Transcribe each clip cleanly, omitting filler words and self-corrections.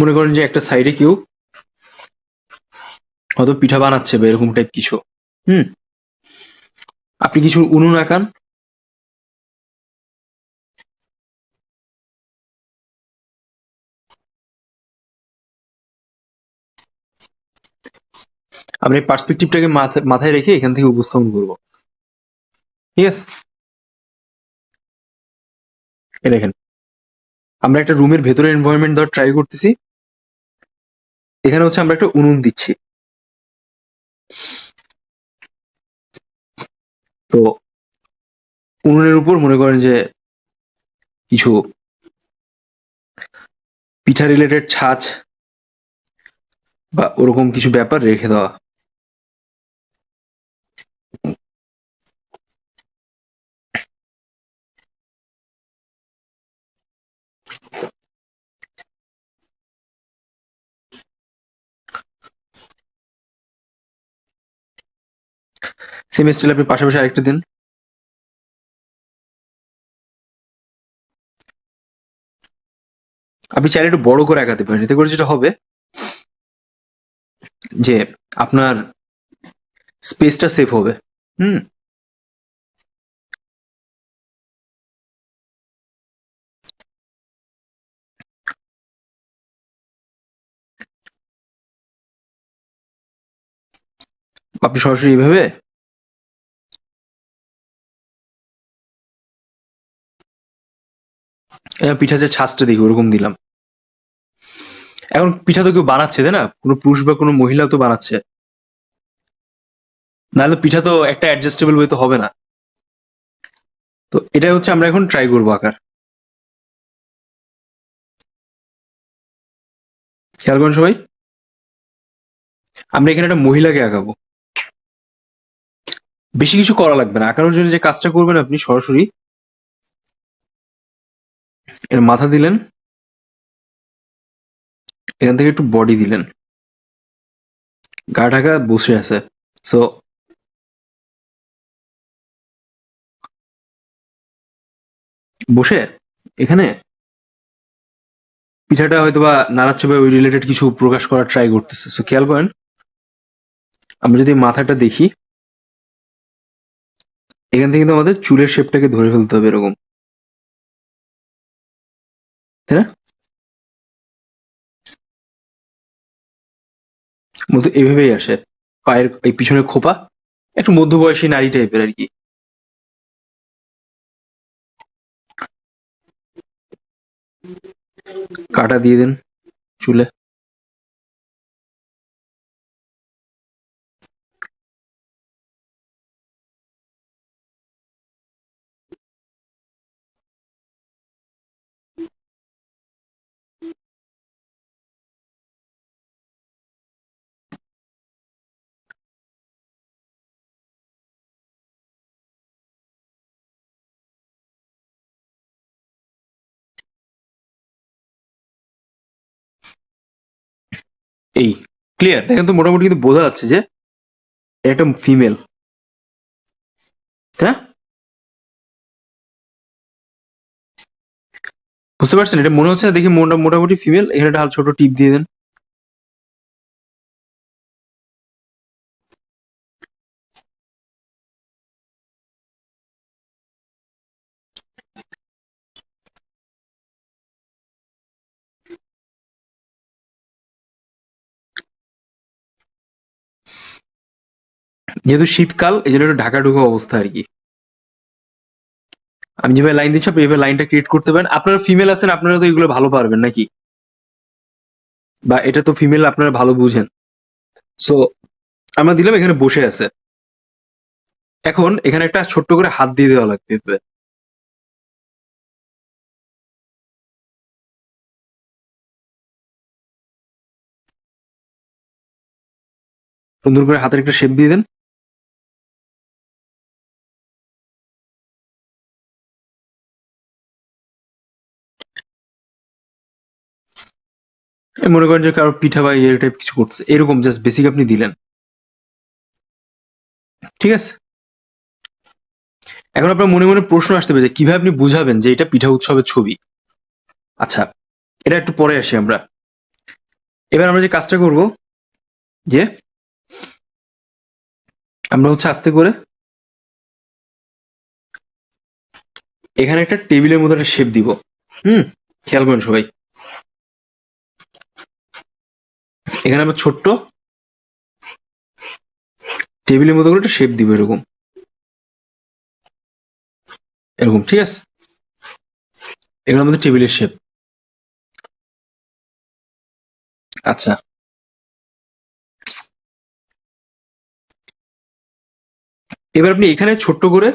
মনে করেন যে একটা সাইডে কেউ হয়তো পিঠা বানাচ্ছে বা এরকম টাইপ কিছু। হুম। আপনি কিছু উনুন আঁকান। আমি পার্সপেক্টিভটাকে মাথায় রেখে এখান থেকে উপস্থাপন করবো। ঠিক আছে, এই দেখেন আমরা একটা রুমের ভেতরে এনভায়রনমেন্ট দেওয়ার ট্রাই করতেছি। এখানে হচ্ছে আমরা একটা উনুন দিচ্ছি। তো উনুনের উপর মনে করেন যে কিছু পিঠা রিলেটেড ছাঁচ বা ওরকম কিছু ব্যাপার রেখে দেওয়া। সেম স্টাইল আপনি পাশাপাশি আরেকটা দিন। আপনি চাইলে একটু বড় করে আঁকাতে পারেন, এতে করে যেটা হবে যে আপনার স্পেসটা সেভ হবে। হুম। আপনি সরাসরি এইভাবে পিঠা যে ছাঁচটা দেখি ওরকম দিলাম। এখন পিঠা তো কেউ বানাচ্ছে, তাই না? কোনো পুরুষ বা কোনো মহিলা তো বানাচ্ছে, নাহলে পিঠা তো একটা অ্যাডজাস্টেবল ওয়ে তো হবে না। তো এটা হচ্ছে আমরা এখন ট্রাই করবো আঁকার। খেয়াল করেন সবাই, আমরা এখানে একটা মহিলাকে আঁকাবো। বেশি কিছু করা লাগবে না, আঁকানোর জন্য যে কাজটা করবেন আপনি সরাসরি এর মাথা দিলেন, এখান থেকে একটু বডি দিলেন, গা ঢাকা বসে আছে। সো বসে এখানে পিঠাটা হয়তো বা নাড়াচ্ছে বা ওই রিলেটেড কিছু প্রকাশ করার ট্রাই করতেছে। সো খেয়াল করেন, আমরা যদি মাথাটা দেখি, এখান থেকে কিন্তু আমাদের চুলের শেপটাকে ধরে ফেলতে হবে এরকম, তাই না? মূলত এইভাবেই আসে। পায়ের এই পিছনের খোপা একটু মধ্যবয়সী নারী টাইপের আর কি। কাটা দিয়ে দেন চুলে। এই ক্লিয়ার দেখেন তো, মোটামুটি কিন্তু বোঝা যাচ্ছে যে এটা একটা ফিমেল, তাই না? বুঝতে পারছেন? এটা মনে হচ্ছে না দেখি মোটামুটি ফিমেল। এখানে একটা ছোট টিপ দিয়ে দেন। যেহেতু শীতকাল এই জন্য একটু ঢাকা ঢুকা অবস্থা আর কি। আমি যেভাবে লাইন দিচ্ছি আপনি এভাবে লাইনটা ক্রিয়েট করতে পারেন। আপনারা ফিমেল আছেন, আপনারা তো এগুলো ভালো পারবেন নাকি? বা এটা তো ফিমেল, আপনারা ভালো বুঝেন। সো আমরা দিলাম, এখানে বসে আছে। এখন এখানে একটা ছোট্ট করে হাত দিয়ে দেওয়া লাগবে এভাবে। সুন্দর করে হাতের একটা শেপ দিয়ে দেন। মনে করেন যে কারো পিঠা বা ইয়ে টাইপ কিছু করছে, এরকম জাস্ট বেসিক আপনি দিলেন। ঠিক আছে, এখন আপনার মনে মনে প্রশ্ন আসতে পারে যে কিভাবে আপনি বুঝাবেন যে এটা পিঠা উৎসবের ছবি। আচ্ছা, এটা একটু পরে আসি আমরা। এবার আমরা যে কাজটা করব, যে আমরা হচ্ছে আস্তে করে এখানে একটা টেবিলের মতো একটা শেপ দিব। খেয়াল করেন সবাই, এখানে আমরা ছোট্ট টেবিলের মতো করে একটা শেপ দিব, এরকম এরকম, ঠিক আছে? এগুলো আমাদের টেবিলের শেপ। আচ্ছা, এবার আপনি এখানে ছোট্ট করে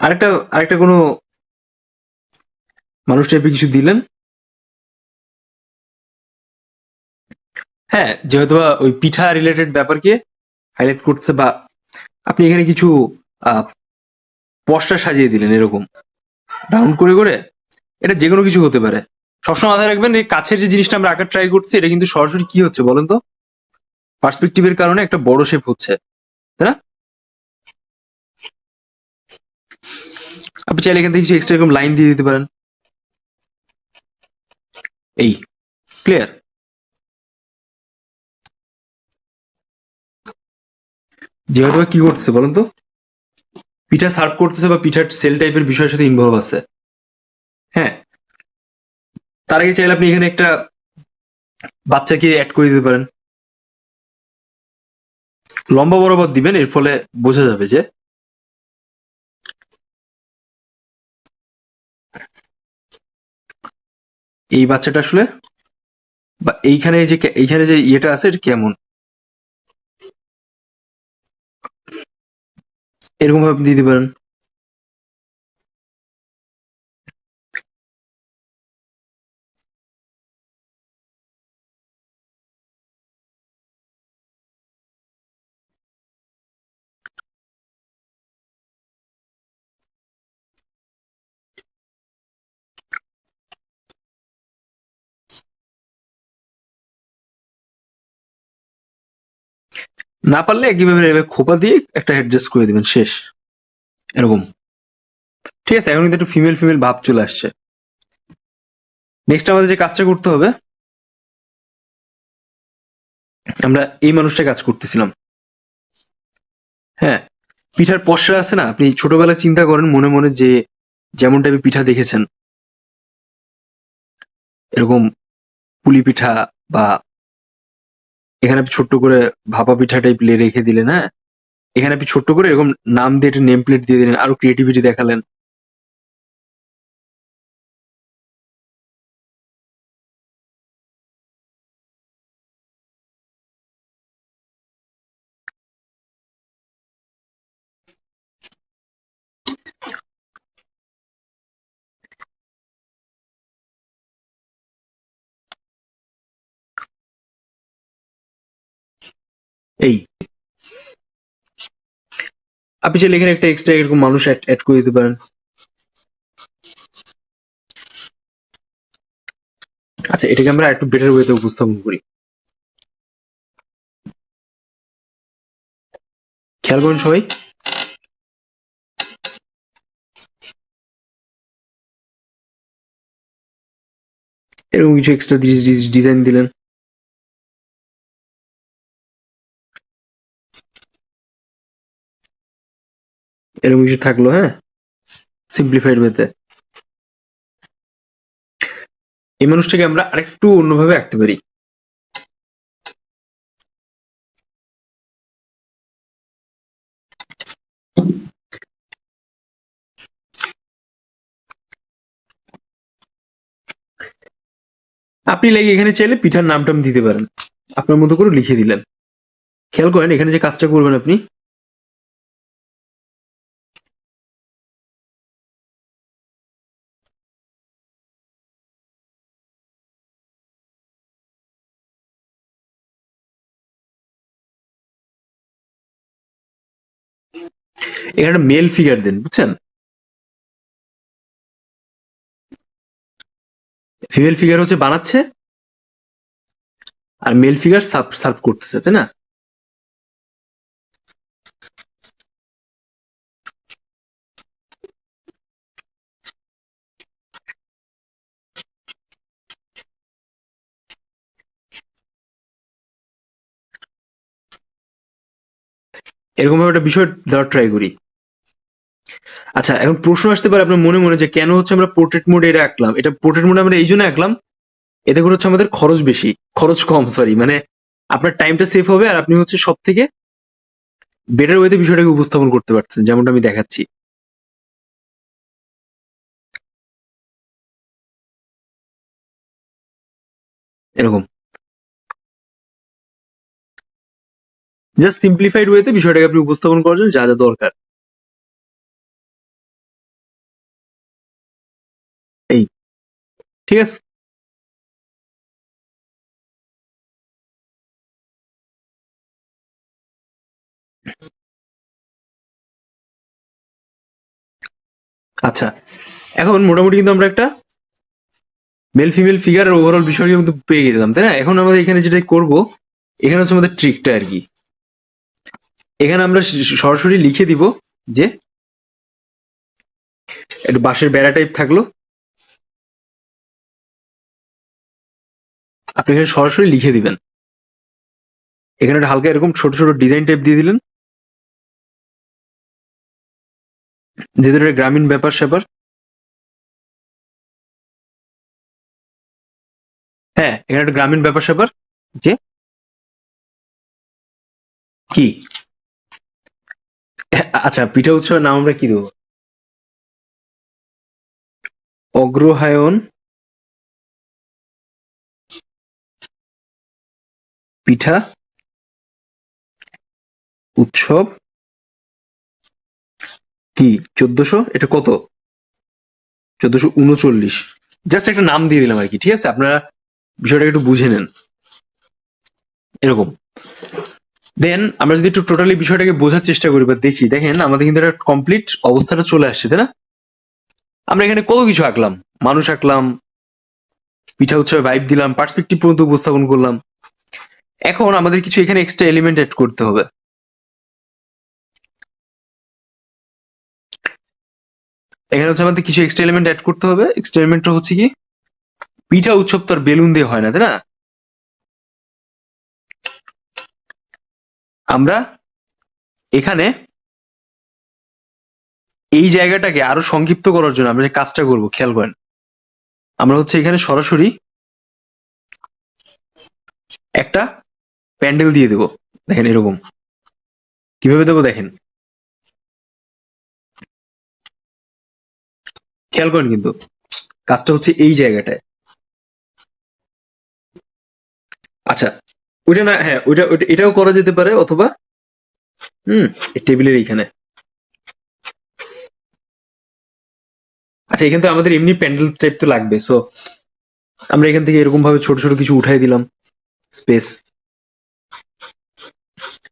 আরেকটা আরেকটা কোনো মানুষ টাইপের কিছু দিলেন। হ্যাঁ, যেহেতু বা ওই পিঠা রিলেটেড ব্যাপারকে হাইলাইট করছে, বা আপনি এখানে কিছু পোস্টার সাজিয়ে দিলেন এরকম রাউন্ড করে করে। এটা যে কোনো কিছু হতে পারে। সবসময় মাথায় রাখবেন, এই কাছের যে জিনিসটা আমরা আঁকার ট্রাই করছি, এটা কিন্তু সরাসরি কি হচ্ছে বলেন তো, পার্সপেক্টিভের কারণে একটা বড় শেপ হচ্ছে, তাই না? আপনি চাইলে এখান থেকে কিছু এক্সট্রা এরকম লাইন দিয়ে দিতে পারেন। এই ক্লিয়ার? যেহেতু কি করতেছে বলেন তো, পিঠা সার্ভ করতেছে বা পিঠার সেল টাইপের বিষয়ের সাথে ইনভলভ আছে। হ্যাঁ, তার আগে চাইলে আপনি এখানে একটা বাচ্চাকে অ্যাড করে দিতে পারেন। লম্বা বরাবর দিবেন, এর ফলে বোঝা যাবে যে এই বাচ্চাটা আসলে, বা এইখানে যে ইয়েটা আছে এটা কেমন, এরকম ভাবে আপনি দিতে পারেন। না পারলে একইভাবে এভাবে খোপা দিয়ে একটা অ্যাডজাস্ট করে দিবেন, শেষ। এরকম, ঠিক আছে? এখন কিন্তু একটু ফিমেল ফিমেল ভাব চলে আসছে। নেক্সট আমাদের যে কাজটা করতে হবে, আমরা এই মানুষটা কাজ করতেছিলাম। হ্যাঁ, পিঠার পসরা আছে না, আপনি ছোটবেলায় চিন্তা করেন মনে মনে যে যেমন টাইপের পিঠা দেখেছেন, এরকম পুলি পিঠা, বা এখানে আপনি ছোট্ট করে ভাপা পিঠা টাইপ রেখে দিলেন। হ্যাঁ, এখানে আপনি ছোট্ট করে এরকম নাম দিয়ে একটা নেম প্লেট দিয়ে দিলেন, আরো ক্রিয়েটিভিটি দেখালেন। এই আপনি চাইলে এখানে একটা এক্সট্রা এরকম মানুষ অ্যাড করে দিতে পারেন। আচ্ছা, এটাকে আমরা একটু বেটার ওয়েতে উপস্থাপন করি। খেয়াল করুন সবাই, এরকম কিছু এক্সট্রা ডিজাইন দিলেন, এরকম কিছু থাকলো। হ্যাঁ, সিম্পলিফাইড ওয়েতে এই মানুষটাকে আমরা আরেকটু অন্যভাবে আঁকতে পারি। আপনি লাগে এখানে চাইলে পিঠার নাম টাম দিতে পারেন, আপনার মতো করে লিখে দিলেন। খেয়াল করেন এখানে যে কাজটা করবেন আপনি, এখানে মেল ফিগার দেন, বুঝছেন? ফিমেল ফিগার হচ্ছে বানাচ্ছে, আর মেল ফিগার সার্ভ করতেছে, তাই না? এরকম ভাবে একটা বিষয় দেওয়ার ট্রাই করি। আচ্ছা, এখন প্রশ্ন আসতে পারে আপনার মনে মনে যে কেন হচ্ছে আমরা পোর্ট্রেট মোডে এটা আঁকলাম। এটা পোর্ট্রেট মোডে আমরা এই জন্য আঁকলাম, এতে করে হচ্ছে আমাদের খরচ বেশি, খরচ কম, সরি, মানে আপনার টাইমটা সেভ হবে আর আপনি হচ্ছে সব থেকে বেটার ওয়েতে বিষয়টাকে উপস্থাপন করতে পারছেন, যেমনটা আমি দেখাচ্ছি। এরকম জাস্ট সিম্পলিফাইড ওয়েতে বিষয়টাকে আপনি উপস্থাপন করার জন্য যা যা দরকার। এই, ঠিক আছে। আচ্ছা, এখন মোটামুটি কিন্তু আমরা একটা মেল ফিমেল ফিগার ওভারঅল বিষয়টা কিন্তু পেয়ে গেলাম, তাই না? এখন আমাদের এখানে যেটা করব, এখানে হচ্ছে আমাদের ট্রিকটা আর কি। এখানে আমরা সরাসরি লিখে দিব যে একটু বাঁশের বেড়া টাইপ থাকলো, আপনি এখানে সরাসরি লিখে দিবেন। এখানে একটা হালকা এরকম ছোট ছোট ডিজাইন টাইপ দিয়ে দিলেন, যেহেতু এটা গ্রামীণ ব্যাপার স্যাপার। হ্যাঁ, এখানে একটা গ্রামীণ ব্যাপার স্যাপার। যে কি, আচ্ছা, পিঠা উৎসবের নাম আমরা কি দেবো? অগ্রহায়ণ পিঠা উৎসব কি 1400, এটা কত? 1439। জাস্ট একটা নাম দিয়ে দিলাম আর কি, ঠিক আছে? আপনারা বিষয়টাকে একটু বুঝে নেন এরকম। দেন আমরা যদি একটু টোটালি বিষয়টাকে বোঝার চেষ্টা করি বা দেখি, দেখেন আমাদের কিন্তু একটা কমপ্লিট অবস্থাটা চলে আসছে, তাই না? আমরা এখানে কত কিছু আঁকলাম, মানুষ আঁকলাম, পিঠা উৎসবে ভাইব দিলাম, পার্সপেক্টিভ পর্যন্ত উপস্থাপন করলাম। এখন আমাদের কিছু এখানে এক্সট্রা এলিমেন্ট অ্যাড করতে হবে। এখানে হচ্ছে আমাদের কিছু এক্সট্রা এলিমেন্ট অ্যাড করতে হবে। এক্সট্রা এলিমেন্টটা হচ্ছে কি, পিঠা উৎসব তো আর বেলুন দিয়ে হয় না, তাই না? আমরা এখানে এই জায়গাটাকে আরো সংক্ষিপ্ত করার জন্য আমরা যে কাজটা করবো, খেয়াল করেন, আমরা হচ্ছে এখানে সরাসরি একটা প্যান্ডেল দিয়ে দেবো। দেখেন এরকম কিভাবে দেবো, দেখেন, খেয়াল করেন কিন্তু কাজটা হচ্ছে এই জায়গাটায়। আচ্ছা, ওইটা না, হ্যাঁ, ওইটা এটাও করা যেতে পারে, অথবা টেবিলের এইখানে। আচ্ছা, এখান থেকে আমাদের এমনি প্যান্ডেল টাইপ তো লাগবে, সো আমরা এখান থেকে এরকম ভাবে ছোট ছোট কিছু উঠাই দিলাম স্পেস,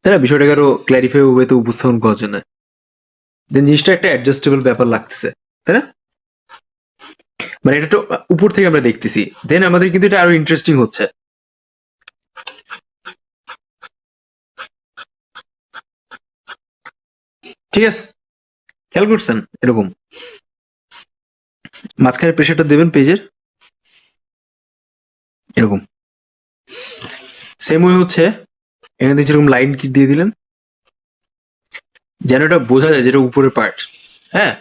তাই না? বিষয়টাকে আরো ক্ল্যারিফাই ওয়েতে উপস্থাপন করার জন্য। দেন জিনিসটা একটা অ্যাডজাস্টেবল ব্যাপার লাগতেছে, তাই না? মানে এটা তো উপর থেকে আমরা দেখতেছি, দেন আমাদের কিন্তু এটা আরো ইন্টারেস্টিং হচ্ছে। ঠিক আছে, খেয়াল করছেন এরকম মাঝখানে প্রেশারটা দেবেন পেজের, এরকম সেম ওয়ে হচ্ছে এখান থেকে যেরকম লাইন দিয়ে দিলেন, যেন এটা বোঝা যায় যেটা উপরের পার্ট। হ্যাঁ,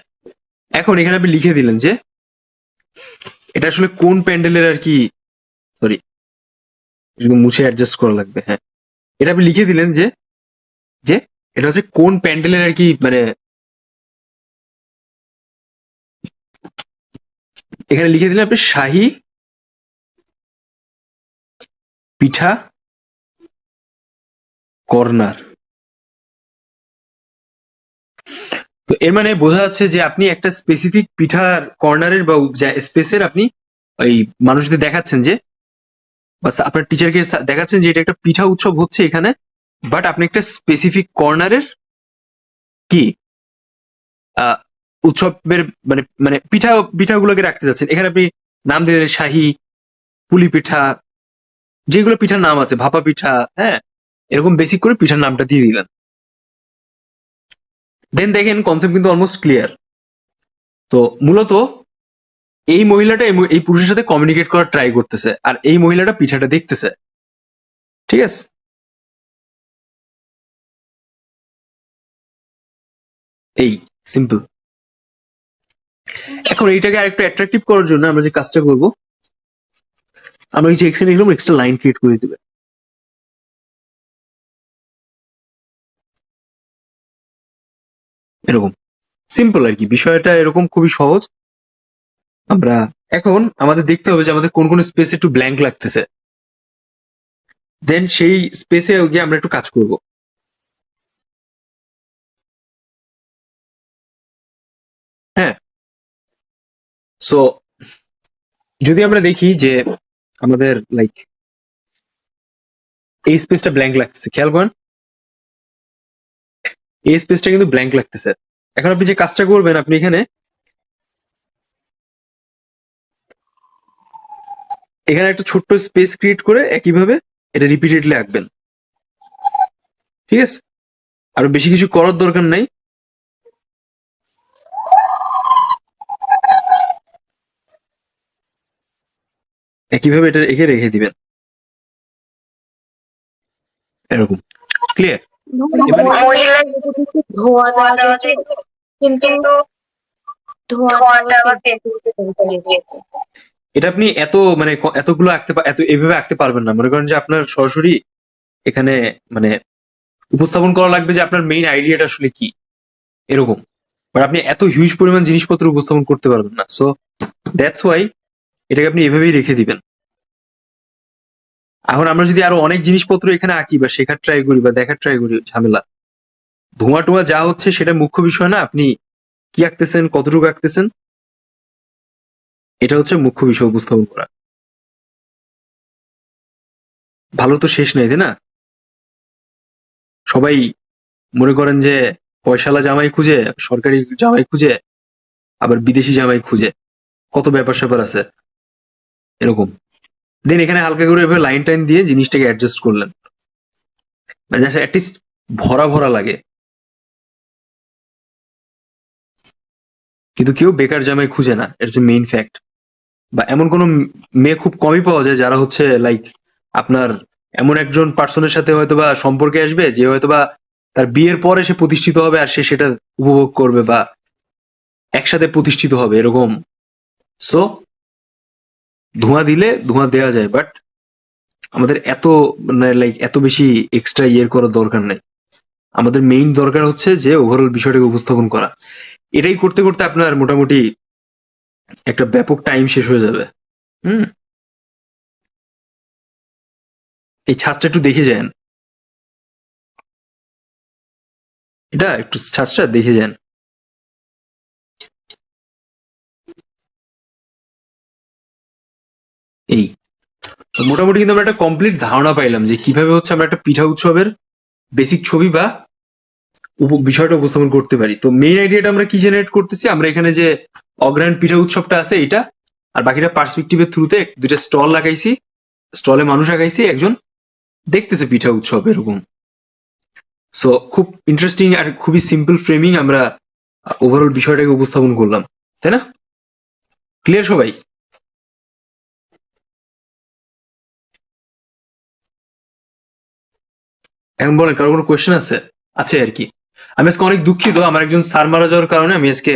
এখন এখানে আপনি লিখে দিলেন যে এটা আসলে কোন প্যান্ডেলের আর কি, সরি, মুছে অ্যাডজাস্ট করা লাগবে। হ্যাঁ, এটা আপনি লিখে দিলেন যে যে এটা হচ্ছে কোন প্যান্ডেলের আর কি, মানে এখানে লিখে দিলেন আপনি শাহী পিঠা কর্নার। তো এর মানে বোঝা যাচ্ছে যে আপনি একটা স্পেসিফিক পিঠার কর্নারের বা স্পেসের আপনি ওই মানুষদের দেখাচ্ছেন যে, বা আপনার টিচারকে দেখাচ্ছেন যে এটা একটা পিঠা উৎসব হচ্ছে এখানে, বাট আপনি একটা স্পেসিফিক কর্নারের কি আহ, উৎসবের মানে মানে পিঠাগুলোকে রাখতে যাচ্ছেন। এখানে আপনি নাম দিলেন শাহী, পুলি পিঠা, যেগুলো পিঠার নাম আছে, ভাপা পিঠা, হ্যাঁ, এরকম বেসিক করে পিঠার নামটা দিয়ে দিলেন। দেন দেখেন কনসেপ্ট কিন্তু অলমোস্ট ক্লিয়ার। তো মূলত এই মহিলাটা এই পুরুষের সাথে কমিউনিকেট করার ট্রাই করতেছে, আর এই মহিলাটা পিঠাটা দেখতেছে। ঠিক আছে? এই সিম্পল। এখন এইটাকে আরেকটু অ্যাট্রাকটিভ করার জন্য আমরা যে কাজটা করব, আমরা এই যে এখানে এরকম এক্সট্রা লাইন ক্রিয়েট করে দিবে এরকম। সিম্পল আর কি, বিষয়টা এরকম খুবই সহজ। আমরা এখন আমাদের দেখতে হবে যে আমাদের কোন কোন স্পেস একটু ব্ল্যাঙ্ক লাগতেছে, দেন সেই স্পেসে গিয়ে আমরা একটু কাজ করব। হ্যাঁ, সো যদি আমরা দেখি যে আমাদের লাইক এই স্পেসটা ব্ল্যাঙ্ক লাগতেছে, খেয়াল করেন এই স্পেসটা কিন্তু ব্ল্যাঙ্ক লাগতেছে। এখন আপনি যে কাজটা করবেন, আপনি এখানে এখানে একটা ছোট্ট স্পেস ক্রিয়েট করে একইভাবে এটা রিপিটেডলি আঁকবেন, ঠিক আছে? আর বেশি কিছু করার দরকার নাই। একইভাবে এটা এঁকে রেখে দিবেন এরকম। ক্লিয়ার? মহিলার ধোয়া দেওয়া যায়, কিন্তু ধোয়াটা আবার এটা আপনি এত মানে এতগুলো আঁকতে এত এইভাবে আঁকতে পারবেন না। মনে করেন যে আপনার সরাসরি এখানে মানে উপস্থাপন করা লাগবে যে আপনার মেইন আইডিয়াটা আসলে কি, এরকম। বাট আপনি এত হিউজ পরিমাণ জিনিসপত্র উপস্থাপন করতে পারবেন না। সো দ্যাটস ওয়াই এটাকে আপনি এভাবেই রেখে দিবেন। এখন আমরা যদি আরো অনেক জিনিসপত্র এখানে আঁকি বা শেখার ট্রাই করি বা দেখার ট্রাই করি, ঝামেলা। ধোঁয়া টোয়া যা হচ্ছে সেটা মুখ্য বিষয় না, আপনি কি আঁকতেছেন, কতটুকু আঁকতেছেন, এটা হচ্ছে মুখ্য বিষয় উপস্থাপন করা। ভালো তো শেষ নেই, তাই না? সবাই মনে করেন যে পয়সালা জামাই খুঁজে, সরকারি জামাই খুঁজে, আবার বিদেশি জামাই খুঁজে, কত ব্যাপার স্যাপার আছে এরকম। দেন এখানে হালকা করে এভাবে লাইন টাইন দিয়ে জিনিসটাকে অ্যাডজাস্ট করলেন, মানে অ্যাটলিস্ট ভরা ভরা লাগে। কিন্তু কেউ বেকার জামাই খুঁজে না, এটা হচ্ছে মেইন ফ্যাক্ট। বা এমন কোনো মেয়ে খুব কমই পাওয়া যায় যারা হচ্ছে লাইক আপনার এমন একজন পার্সনের সাথে হয়তোবা সম্পর্কে আসবে যে হয়তোবা তার বিয়ের পরে সে প্রতিষ্ঠিত হবে আর সে সেটা উপভোগ করবে বা একসাথে প্রতিষ্ঠিত হবে এরকম। সো ধোঁয়া দিলে ধোঁয়া দেওয়া যায়, বাট আমাদের এত মানে লাইক এত বেশি এক্সট্রা ইয়ের করার দরকার নেই। আমাদের মেইন দরকার হচ্ছে যে ওভারঅল বিষয়টাকে উপস্থাপন করা। এটাই করতে করতে আপনার মোটামুটি একটা ব্যাপক টাইম শেষ হয়ে যাবে। হুম, এই ছাঁচটা একটু দেখে যান, এটা একটু ছাঁচটা দেখে যান। এই তো মোটামুটি কিন্তু আমরা একটা কমপ্লিট ধারণা পাইলাম যে কিভাবে হচ্ছে আমরা একটা পিঠা উৎসবের বেসিক ছবি বা বিষয়টা উপস্থাপন করতে পারি। তো মেইন আইডিয়াটা আমরা কি জেনারেট করতেছি, আমরা এখানে যে অগ্রহায়ণ পিঠা উৎসবটা আছে এটা, আর বাকিটা পার্সপেক্টিভের থ্রুতে দুইটা স্টল লাগাইছি, স্টলে মানুষ আগাইছি, একজন দেখতেছে পিঠা উৎসব এরকম। সো খুব ইন্টারেস্টিং আর খুবই সিম্পল ফ্রেমিং আমরা ওভারঅল বিষয়টাকে উপস্থাপন করলাম, তাই না? ক্লিয়ার সবাই? এখন বলেন, কারো কোনো কোয়েশ্চেন আছে? আছে আর কি। আমি আজকে অনেক দুঃখিত, আমার একজন স্যার মারা যাওয়ার কারণে আমি আজকে